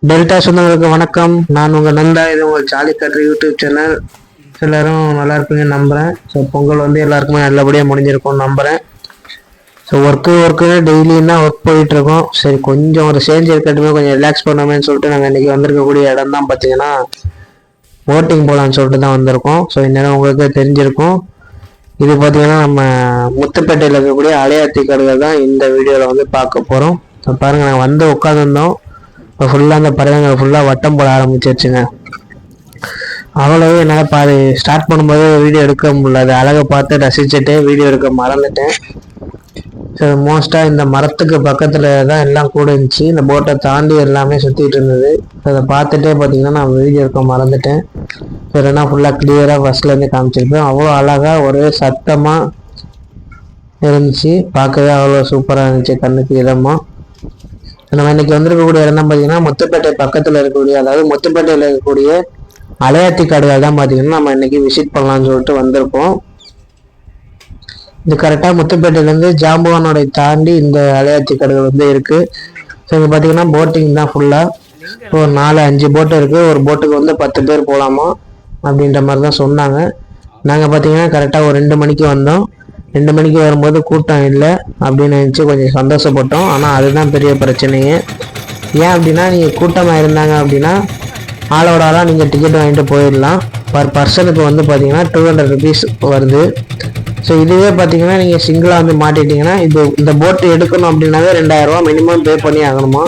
Delta சொந்தங்களுக்கு வணக்கம். நான் உங்கள் நந்தா. இது உங்கள் ஜாலி கட்டுற யூடியூப் சேனல். எல்லாரும் நல்லா இருப்பீங்கன்னு நம்புகிறேன். ஸோ பொங்கல் வந்து எல்லாருக்குமே நல்லபடியாக முடிஞ்சிருக்கும்னு நம்புகிறேன். ஸோ ஒர்க்குன்னு டெய்லியும் ஒர்க் போயிட்டுருக்கோம். சரி, கொஞ்சம் ஒரு சேஞ்ச் இருக்கட்டுமே, கொஞ்சம் ரிலாக்ஸ் பண்ணோமேன்னு சொல்லிட்டு நாங்கள் இன்றைக்கி வந்திருக்கக்கூடிய இடம் தான் பார்த்தீங்கன்னா போட்டிங் போகலான்னு சொல்லிட்டு தான் வந்திருக்கோம். ஸோ இந்நேரம் உங்களுக்கு தெரிஞ்சிருக்கும். இது பார்த்தீங்கன்னா நம்ம முத்துப்பேட்டையில் இருக்கக்கூடிய அலையாத்தி கடைகள் தான் இந்த வீடியோவில் வந்து பார்க்க போகிறோம். ஸோ பாருங்கள், நாங்கள் வந்து உட்காந்துருந்தோம். இப்போ ஃபுல்லாக அந்த பறவைங்க ஃபுல்லாக வட்டம் போட ஆரம்பிச்சிருச்சுங்க. அவ்வளவு என்னால் ஸ்டார்ட் பண்ணும்போது வீடியோ எடுக்க முடியல. அது அழகை பார்த்து ரசிச்சுட்டு வீடியோ எடுக்க மறந்துட்டேன். ஸோ மோஸ்ட்டாக இந்த மரத்துக்கு பக்கத்தில் தான் எல்லாம் கூட இருந்துச்சு. இந்த போட்டை தாண்டி எல்லாமே சுற்றிட்டு இருந்தது. அதை பார்த்துட்டே பார்த்தீங்கன்னா நான் வீடியோ எடுக்க மறந்துட்டேன். சரினா ஃபுல்லாக கிளியராக ஃபஸ்ட்லேருந்து காமிச்சிருப்பேன். அவ்வளோ அழகாக ஒரே சத்தமாக இருந்துச்சு. பார்க்கவே அவ்வளோ சூப்பராக இருந்துச்சு, கண்ணுக்கு இதமாக. நம்ம இன்னைக்கு வந்திருக்கக்கூடிய இடம் தான் பார்த்தீங்கன்னா முத்துப்பேட்டை பக்கத்தில் இருக்கக்கூடிய, அதாவது முத்துப்பேட்டையில் இருக்கக்கூடிய அலையாத்தி காடுகள் தான் பார்த்தீங்கன்னா நம்ம இன்னைக்கு விசிட் பண்ணலாம்னு சொல்லிட்டு வந்திருக்கோம். இது கரெக்டாக முத்துப்பேட்டையிலேருந்து ஜாம்பவானோட தாண்டி இந்த அலையாத்தி காடுகள் வந்து இருக்கு. ஸோ இங்கே பார்த்தீங்கன்னா போட்டிங் தான் ஃபுல்லாக. ஒரு 4-5 போட்டு இருக்கு. ஒரு போட்டுக்கு வந்து 10 பேர் போகலாமா அப்படின்ற மாதிரி தான் சொன்னாங்க. நாங்கள் பார்த்தீங்கன்னா கரெக்டாக ஒரு 2 மணிக்கு வந்தோம். 2 மணிக்கு வரும்போது கூட்டம் இல்லை அப்படின்னு நினச்சி கொஞ்சம் சந்தோஷப்பட்டோம். ஆனால் அதுதான் பெரிய பிரச்சனையே. ஏன் அப்படின்னா, நீங்கள் கூட்டமாக இருந்தாங்க அப்படின்னா ஆளோட ஆளாக நீங்கள் டிக்கெட் வாங்கிட்டு போயிடலாம். பர் பர்சனுக்கு வந்து பார்த்தீங்கன்னா 200 rupees வருது. ஸோ இதுவே பார்த்தீங்கன்னா நீங்கள் சிங்கிளாக வந்து மாட்டிட்டீங்கன்னா, இந்த போட்டு எடுக்கணும் அப்படின்னாவே 2000 ரூபா மினிமம் பே பண்ணி ஆகணுமா.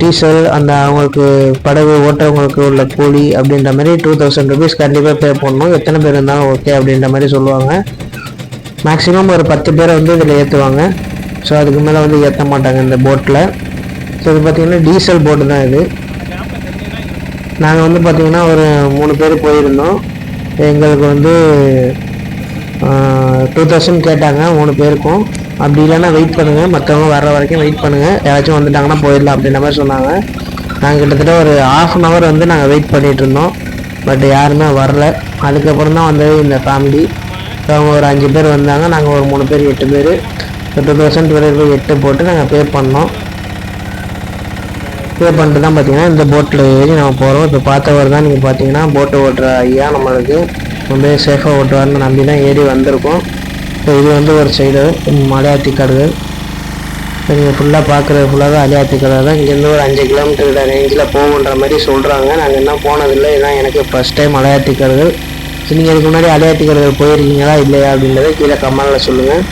டீசல், அந்த அவங்களுக்கு படகு ஓட்டுறவங்களுக்கு உள்ள கூலி அப்படின்ற மாதிரி 2000 rupees கண்டிப்பாக பே பண்ணணும். எத்தனை பேர் இருந்தாலும் ஓகே அப்படின்ற மாதிரி சொல்லுவாங்க. மேக்ஸிமம் ஒரு 10 பேரை வந்து இதில் ஏற்றுவாங்க. ஸோ அதுக்கு மேலே வந்து ஏற்ற மாட்டாங்க இந்த போட்டில். ஸோ இது பார்த்திங்கன்னா டீசல் போட்டு தான் இது. நாங்கள் வந்து பார்த்திங்கன்னா ஒரு 3 பேர் போயிருந்தோம். எங்களுக்கு வந்து 2000 கேட்டாங்க 3 பேருக்கும். அப்படி இல்லைன்னா வெயிட் பண்ணுங்கள், மற்றவங்க வர்ற வரைக்கும் வெயிட் பண்ணுங்கள், யாராச்சும் வந்துட்டாங்கன்னா போயிடலாம் அப்படின்ற மாதிரி சொன்னாங்க. நாங்கள் கிட்டத்தட்ட ஒரு 1/2 hour வந்து நாங்கள் வெயிட் பண்ணிகிட்டு இருந்தோம். பட் யாருமே வரல. அதுக்கப்புறம் தான் வந்தது இந்த ஃபேமிலி. ஸோ அவங்க ஒரு 5 பேர் வந்தாங்க. நாங்கள் ஒரு 3 பேர் 8 பேர். 2000 டிவைட் பை 8 போட்டு நாங்கள் பே பண்ணோம். பே பண்ணிட்டு தான் பார்த்தீங்கன்னா இந்த போட்டில் ஏறி நம்ம போகிறோம். இப்போ பார்த்தவர் தான் நீங்கள் பார்த்தீங்கன்னா போட்டு ஓட்டுற ஐயா நம்மளுக்கு ரொம்ப சேஃபாக ஓட்டுவார்னு நம்பி தான் ஏறி வந்திருக்கோம். ஸோ இது வந்து ஒரு சைடு அலையாத்தி காடுகள். ஸோ நீங்கள் ஃபுல்லாக பார்க்குறது ஃபுல்லாக அலையாத்தி காடு தான். இங்கேருந்து ஒரு 5 கிலோமீட்டர் ரேஞ்சில் போகுன்ற மாதிரி சொல்கிறாங்க. நாங்கள் என்ன போனதில்லை. இதுதான் எனக்கு ஃபஸ்ட் டைம் அலையாத்தி காடுகள். ஸோ நீங்கள் இதுக்கு முன்னாடி அலையாத்தி காடுகள் போயிருக்கீங்களா இல்லையா அப்படின்றத கீழே கமெண்டில் சொல்லுங்கள்.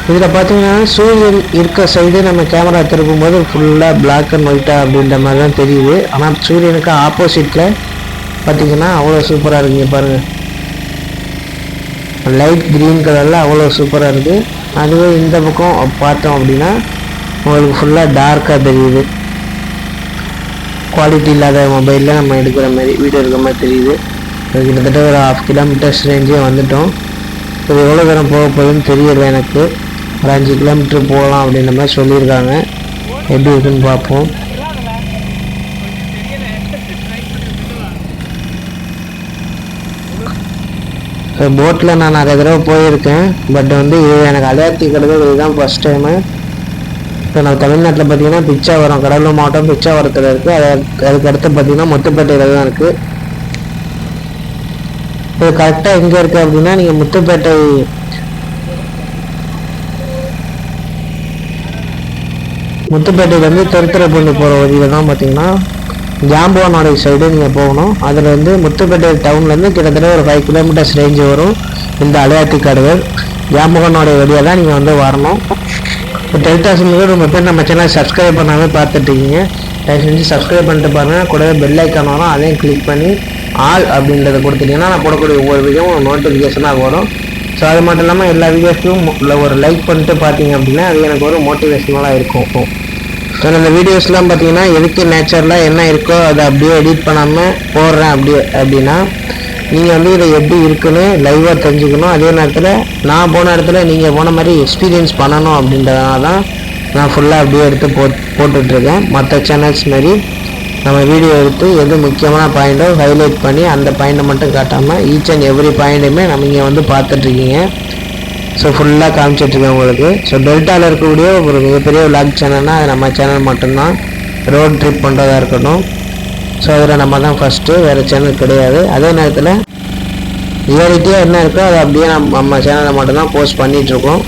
இதில் பார்த்தீங்கன்னா சூரியன் இருக்க சைடு நம்ம கேமரா திருப்பும் போது ஃபுல்லாக பிளாக் அண்ட் ஒயிட்டாக அப்படின்ற மாதிரி தான் தெரியுது. ஆனால் சூரியனுக்கு ஆப்போசிட்டில் பார்த்தீங்கன்னா அவ்வளோ சூப்பராக இருக்குங்க. பாருங்கள், லைட் க்ரீன் கலரில் அவ்வளோ சூப்பராக இருக்குது. அதுவே இந்த பக்கம் பார்த்தோம் அப்படின்னா உங்களுக்கு ஃபுல்லாக டார்க்காக தெரியுது. குவாலிட்டி இல்லாத மொபைலில் நம்ம எடுக்கிற மாதிரி வீடியோ எடுக்கிற மாதிரி தெரியுது. கிட்டத்தட்ட ஒரு 1/2 kilometers ரேஞ்சே வந்துட்டோம். இது எவ்வளோ தூரம் போக போகுதுன்னு தெரியல எனக்கு. ஒரு 5 கிலோமீட்டர் போகலாம் அப்படின்ற மாதிரி சொல்லியிருக்காங்க. எப்படி இருக்குன்னு பார்ப்போம். போட்டில் நான் நிறைய தடவை போயிருக்கேன். பட் வந்து இது எனக்கு அலையாத்தி கடவுள் இதுதான் ஃபஸ்ட் டைமு. இப்போ நம்ம தமிழ்நாட்டில் பார்த்தீங்கன்னா பிச்சாவரம், கடலூர் மாவட்டம் பிச்சாவரத்தில் இருக்குது. அதுக்கு அடுத்து பார்த்தீங்கன்னா முத்துப்பேட்டையில் தான் இருக்குது. இது கரெக்டாக எங்கே இருக்குது அப்படின்னா, நீங்கள் முத்துப்பேட்டையிலேருந்து திருத்துறைப்பூண்டி போகிற வழியில் தான் பார்த்தீங்கன்னா ஜாம்பவானோட சைடு நீங்கள் போகணும். அதில் வந்து முத்துப்பேட்டை டவுன்லேருந்து கிட்டத்தட்ட ஒரு 5 kilometers ரேஞ்சு வரும் இந்த அலையாத்தி காடுகள். ஜாம்பவானோட வழியாக தான் நீங்கள் வந்து வரணும். இப்போ டெல்டா சிம்மில் ரொம்ப பேர் நம்ம சேனல் சப்ஸ்கிரைப் பண்ணாமல் பார்த்துட்ருக்கீங்க. தயவு செஞ்சு சப்ஸ்கிரைப் பண்ணிட்டு பாருங்கள். கூடவே பெல் ஐக்கான் வரும், அதையும் கிளிக் பண்ணி ஆல் அப்படின்றத கொடுத்துட்டிங்கன்னா நான் போடக்கூடிய ஒவ்வொரு வீடியோவும் நோட்டிஃபிகேஷனாக வரும். ஸோ அது மட்டும் இல்லாமல் எல்லா வீடியோஸும் ஒரு லைக் பண்ணிட்டு பார்த்தீங்க அப்படின்னா அது எனக்கு ஒரு மோட்டிவேஷனலாக இருக்கும். ஸோ இந்த வீடியோஸ்லாம் பார்த்தீங்கன்னா எதுக்கு நேச்சரில் என்ன இருக்கோ அதை அப்படியே எடிட் பண்ணாமல் போடுறேன் அப்படின்னா நீங்கள் வந்து இதை எப்படி இருக்குன்னு லைவாக தெரிஞ்சுக்கணும். அதே நேரத்தில் நான் போன இடத்துல நீங்கள் போன மாதிரி எக்ஸ்பீரியன்ஸ் பண்ணணும் அப்படின்றதுனால தான் நான் ஃபுல்லாக அப்படியே எடுத்து போட்டுட்ருக்கேன். மற்ற சேனல்ஸ் மாரி நம்ம வீடியோ எடுத்து எது முக்கியமான பாயிண்ட்டோ ஹைலைட் பண்ணி அந்த பாயிண்ட்டை மட்டும் காட்டாமல் ஈச் அண்ட் எவ்ரி பாயிண்ட்டுமே நம்ம இங்கே வந்து பார்த்துட்ருக்கீங்க. ஸோ ஃபுல்லாக காமிச்சிட்ருக்கேன் உங்களுக்கு. ஸோ டெல்டாவில் இருக்கக்கூடிய ஒரு மிகப்பெரிய விளாக் சேனல்னால் அது நம்ம சேனல் மட்டும்தான். ரோட் ட்ரிப் பண்ணுறதா இருக்கட்டும். ஸோ அதில் நம்ம தான் ஃபஸ்ட்டு, வேறு சேனல் கிடையாது. அதே நேரத்தில் ரியாலிட்டியாக என்ன இருக்கோ அதை அப்படியே நம்ம சேனலில் மட்டும்தான் போஸ்ட் பண்ணிகிட்ருக்கோம்.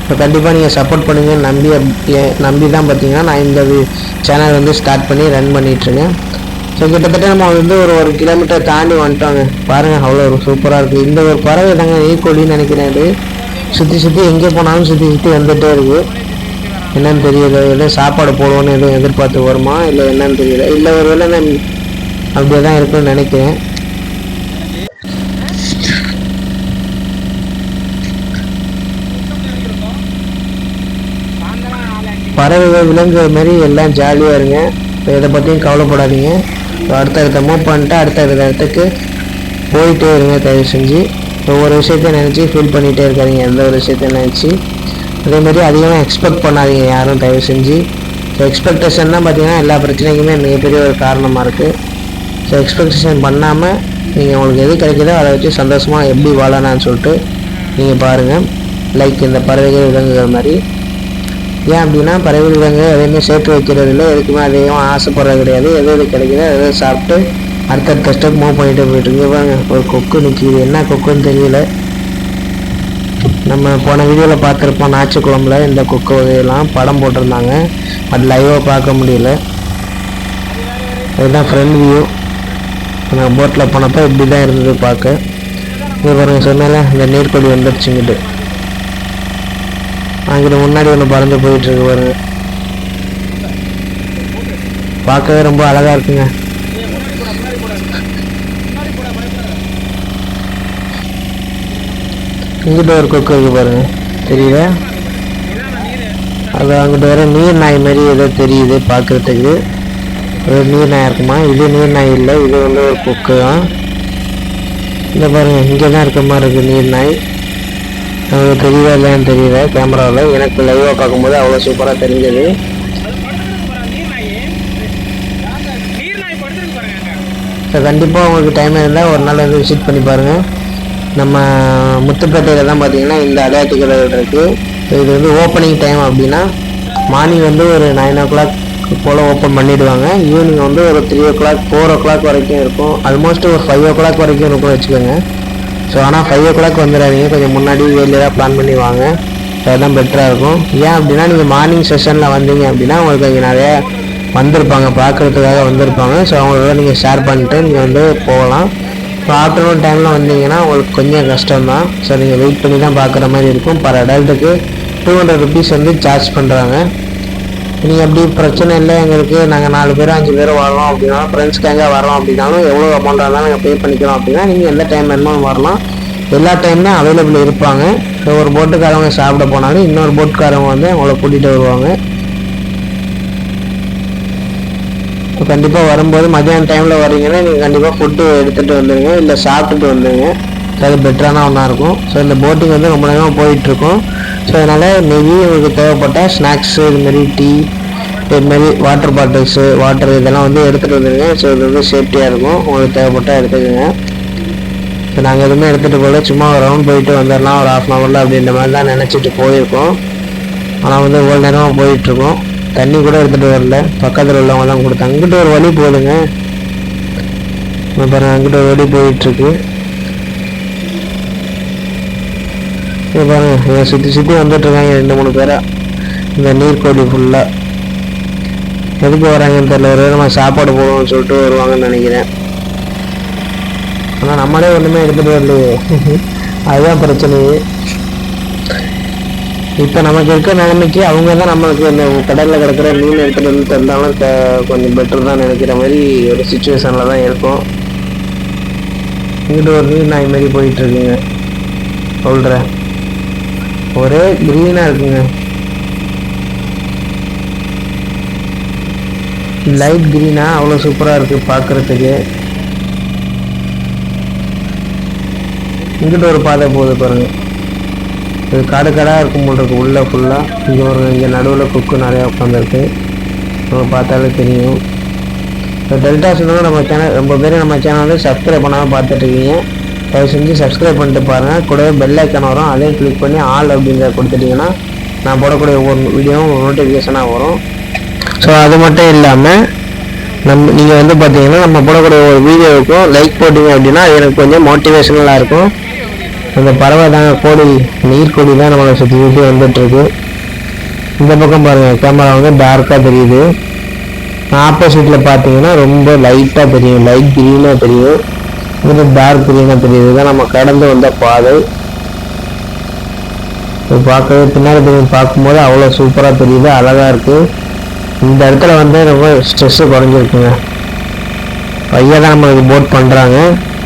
ஸோ கண்டிப்பாக நீங்கள் சப்போர்ட் பண்ணுங்கன்னு நம்பி தான் பார்த்தீங்கன்னா நான் இந்த சேனல் வந்து ஸ்டார்ட் பண்ணி ரன் பண்ணிகிட்ருக்கேன். ஸோ கிட்டத்தட்ட நம்ம வந்து ஒரு கிலோமீட்டர் தாண்டி வந்துட்டோங்க. பாருங்கள் அவ்வளோ ஒரு சூப்பராக இருக்குது. இந்த ஒரு பறவை தாங்க நீர்க்கோழின்னு நினைக்கிறேன். இது சுற்றி எங்கே போனாலும் சுற்றி வந்துகிட்டே இருக்குது. என்னன்னு தெரியல, எதுவும் சாப்பாடு போடுவோன்னு எதுவும் எதிர்பார்த்து வருமா இல்லை என்னன்னு தெரியல. இல்லை ஒரு வேளை நான் அப்படியே தான் இருக்குன்னு நினைக்கிறேன். பறவைகள் விலங்குகள் மாதிரி எல்லாம் ஜாலியாக இருங்க. எதை பற்றியும் கவலைப்படாதீங்க. அடுத்தடுத்த மூவ் பண்ணிட்டு அடுத்தடுத்த இடத்துக்கு போயிட்டே இருங்க. தயவு செஞ்சு ஒவ்வொரு விஷயத்தையும் நினச்சி ஃபீல் பண்ணிகிட்டே இருக்காதிங்க. எந்த ஒரு விஷயத்தையும் நினச்சி அதேமாதிரி அதிகமாக எக்ஸ்பெக்ட் பண்ணாதீங்க யாரும் தயவு செஞ்சு. ஸோ எக்ஸ்பெக்டேஷன் தான் பார்த்தீங்கன்னா எல்லா பிரச்சனைக்குமே மிகப்பெரிய ஒரு காரணமாக இருக்குது. ஸோ எக்ஸ்பெக்டேஷன் பண்ணாமல் நீங்கள் உங்களுக்கு எது கிடைக்குதோ அதை வச்சு சந்தோஷமாக எப்படி வாழலான்னு சொல்லிட்டு நீங்கள் பாருங்கள். லைக் இந்த பறவைகள் விலங்குகள் மாதிரி. ஏன் அப்படின்னா பறவைகள் விலங்குகள் எதையுமே சேர்த்து வைக்கிறது இல்லை, எதுக்குமே அதிகமாக ஆசைப்படுறது கிடையாது. எது கிடைக்குதோ எதை சாப்பிட்டு அடுத்தடுத்த ஸ்டெப் மூவ் பண்ணிட்டு போயிட்டுருக்கு. பாருங்க ஒரு கொக்கு நிற்கிது, என்ன கொக்குன்னு தெரியல. நம்ம போன வீடியோவில் பார்த்துருப்போம் நாச்சுக்குளம்ல இந்த கொக்கு வகையெல்லாம் படம் போட்டிருந்தாங்க. அது லைவாக பார்க்க முடியல. அதுதான் ஃப்ரண்ட் வியூ. நான் போட்டில் போனப்போ இப்படி தான் இருந்தது பார்க்க. இது பாருங்க சொன்னால இந்த நீர்க்கொடி வந்துடுச்சுங்கிட்டு அங்கிட்ட முன்னாடி ஒன்று பறந்து போயிட்டுருக்கு பாருங்க. பார்க்கவே ரொம்ப அழகாக இருக்குங்க. இங்கிட்ட ஒரு கொக்கு இருக்கு பாருங்க, தெரியுத? அது அங்கிட்ட வர நீர் நாய் மாதிரி ஏதோ தெரியுது பார்க்குறதுக்கு. ஒரு நீர் நாய் இருக்குமா? இது நீர் நாய் இல்லை, இது வந்து ஒரு கொக்கு தான். இந்த பாருங்க இங்கே தான் இருக்க மாதிரி இருக்குது நீர் நாய். அது தெரியல இல்லைன்னு தெரியல கேமராவில். எனக்கு லைவாக பார்க்கும்போது அவ்வளோ சூப்பராக தெரிஞ்சது. ஸோ கண்டிப்பாக உங்களுக்கு டைம் இருந்தால் ஒரு நாள் வந்து விசிட் பண்ணி பாருங்கள். நம்ம முத்துப்பேட்டையில் தான் பார்த்தீங்கன்னா இந்த அடையாளத்து கடைகள் இருக்குது. இது வந்து ஓப்பனிங் டைம் அப்படின்னா மார்னிங் வந்து ஒரு 9 o'clock போல் ஓப்பன் பண்ணிவிடுவாங்க. ஈவினிங் வந்து ஒரு 3 o'clock 4 o'clock வரைக்கும் இருக்கும். ஆல்மோஸ்ட் ஒரு 5 o'clock வரைக்கும் இருக்கும் வச்சுக்கோங்க. ஸோ ஆனால் 5 o'clock வந்துடாதீங்க, கொஞ்சம் முன்னாடி ஏர்லியராக பிளான் பண்ணி வாங்க. அதுதான் பெட்டராக இருக்கும். ஏன் அப்படின்னா நீங்கள் மார்னிங் செஷனில் வந்தீங்க அப்படின்னா உங்களுக்கு இங்கே நிறையா வந்திருப்பாங்க, பார்க்குறதுக்காக வந்திருப்பாங்க. ஸோ அவங்களோட நீங்கள் ஷேர் பண்ணிட்டு நீங்கள் வந்து போகலாம். ஸோ ஆஃப்டர்நூன் டைமில் வந்தீங்கன்னா உங்களுக்கு கொஞ்சம் கஷ்டம்தான். ஸோ நீங்கள் வெயிட் பண்ணி தான் பார்க்குற மாதிரி இருக்கும். பர் அடல்ட்டுக்கு 200 rupees வந்து சார்ஜ் பண்ணுறாங்க. நீங்கள் அப்படி பிரச்சனை இல்லை, எங்களுக்கு நாங்கள் 4 பேர் 5 பேர் வரோம் அப்படின்னா, ஃப்ரெண்ட்ஸ் கேங்காக வரோம் அப்படின்னாலும் எவ்வளோ அமௌண்ட்டாக இருந்தாலும் நாங்கள் பே பண்ணிக்கிறோம் அப்படின்னா நீங்கள் எந்த டைம் வேணுமோ வரலாம். எல்லா டைம்லையும் அவைலபிள் இருப்பாங்க. ஸோ ஒரு போட்டுக்காரவங்க சாப்பிட போனாலும் இன்னொரு போட்டுக்காரவங்க வந்து அவங்கள கூட்டிகிட்டு வருவாங்க. ஸோ கண்டிப்பாக வரும்போது மத்தியான டைமில் வரீங்கன்னா நீங்கள் கண்டிப்பாக ஃபுட்டு எடுத்துகிட்டு வந்துடுங்க, இல்லை சாப்பிட்டுட்டு வந்துடுங்க. ஸோ அது பெட்டரான ஒன்றா இருக்கும். ஸோ இந்த போட்டிங் வந்து ரொம்ப நேரமாக போயிட்டுருக்கோம். ஸோ அதனால் மேபி உங்களுக்கு தேவைப்பட்ட ஸ்நாக்ஸு, இதுமாரி டீ, இதுமாரி வாட்டர் பாட்டில்ஸு, வாட்டர் இதெல்லாம் வந்து எடுத்துகிட்டு வந்துடுங்க. ஸோ இது வந்து சேஃப்டியாக இருக்கும். உங்களுக்கு தேவைப்பட்டால் எடுத்துக்கோங்க. ஸோ நாங்கள் எதுவுமே எடுத்துகிட்டு போகல, சும்மா ஒரு ரவுண்ட் போயிட்டு வந்துடலாம் ஒரு 1/2 hour அப்படின்ற மாதிரி தான் நினச்சிட்டு போயிருக்கோம். ஆனால் வந்து இவ்வளோ நேரமாக போயிட்டுருக்கோம். தண்ணி கூட எடுத்துகிட்டு வரல, பக்கத்தில் உள்ளவங்க தான் கொடுத்தாங்க. அங்கிட்ட ஒரு வழி போகுதுங்க பாருங்கள், அங்கிட்ட ஒரு வழி போயிட்டுருக்கு. இது பாருங்க இதை சுற்றி வந்துட்டுருக்காங்க 2-3 பேராக. இந்த நீர்க்கோழி ஃபுல்லாக எதுக்கு வராங்கன்னு தெரியல. ஒரு நம்ம சாப்பாடு போடுவோம்னு சொல்லிட்டு வருவாங்கன்னு நினைக்கிறேன். ஆனால் நம்மளே ஒன்றுமே எடுத்துகிட்டு வரலையே, அதுதான் பிரச்சனையே. இப்போ நமக்கு இருக்கிற நிலைமைக்கு அவங்க தான் நம்மளுக்கு இந்த கடலில் கிடக்கிற மீன் எடுத்துகிட்டு வந்து தந்தாலும் கொஞ்சம் பெட்டர் தான் நினைக்கிற மாதிரி ஒரு சுச்சுவேஷனில் தான் இருக்கும். இங்கிட்ட ஒரு நீர் நாய் மாதிரி போயிட்டுருக்குங்க. சொல்கிறேன் ஒரே க்ரீனாக இருக்குங்க, லைட் க்ரீனாக அவ்வளோ சூப்பராக இருக்குது பார்க்குறதுக்கு. இங்கிட்ட ஒரு பாதை போகுது பாருங்கள். இது காடாக இருக்கும் போல் இருக்குது உள்ளே ஃபுல்லாக. இங்கே நடுவில் கொக்கு நிறையா உட்காந்துருக்கு, நம்ம பார்த்தாலே தெரியும். இப்போ டெல்டா சொன்னாலும் நம்ம சேனல் ரொம்ப பேர் நம்ம சேனல் வந்து சப்ஸ்கிரைப் பண்ணாமல் பார்த்துட்ருக்கீங்க. தயவு செஞ்சு சப்ஸ்கிரைப் பண்ணிட்டு பாருங்கள். கூடவே பெல் ஐக்கான் வரும், அதையும் கிளிக் பண்ணி ஆல் அப்படின்றத கொடுத்துட்டிங்கன்னா நான் போடக்கூடிய ஒவ்வொரு வீடியோவும் நோட்டிஃபிகேஷனாக வரும். ஸோ அது மட்டும் இல்லாமல் நீங்கள் வந்து பார்த்தீங்கன்னா நம்ம போடக்கூடிய ஒரு வீடியோவுக்கும் லைக் போட்டிங்க அப்படின்னா எனக்கு கொஞ்சம் மோட்டிவேஷனலாக இருக்கும். அந்த பறவை தாங்க கோழி, நீர்க்கோழி தான் நம்மளை சுற்றி சுற்றி வந்துட்டுருக்கு. இந்த பக்கம் பாருங்கள், கேமரா வந்து டார்க்காக தெரியுது. ஆப்போசிட்டில் பார்த்தீங்கன்னா ரொம்ப லைட்டாக தெரியும், லைட் க்ரீனாக தெரியும். இது டார்க் க்ரீனாக தெரியுது. இதுதான் நம்ம கடந்து வந்த பாதை. பார்க்கவே பின்னாடி தெரியும், பார்க்கும்போது அவ்வளோ சூப்பராக தெரியுது, அழகாக இருக்குது. இந்த இடத்துல வந்து ரொம்ப ஸ்ட்ரெஸ்ஸு குறைஞ்சிருக்குங்க. பையன் தான் நம்மளுக்கு போட் பண்ணுறாங்க.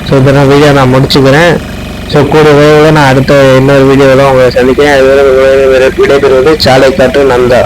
ஸோ இதெல்லாம் வீடியோ நான் முடிச்சுக்கிறேன். ஸோ கூட விரைவில் நான் அடுத்த இன்னொரு வீடியோவில் உங்களை சந்திக்கிறேன். அது விடைபெறுவது சாலை காட்டு நந்தா.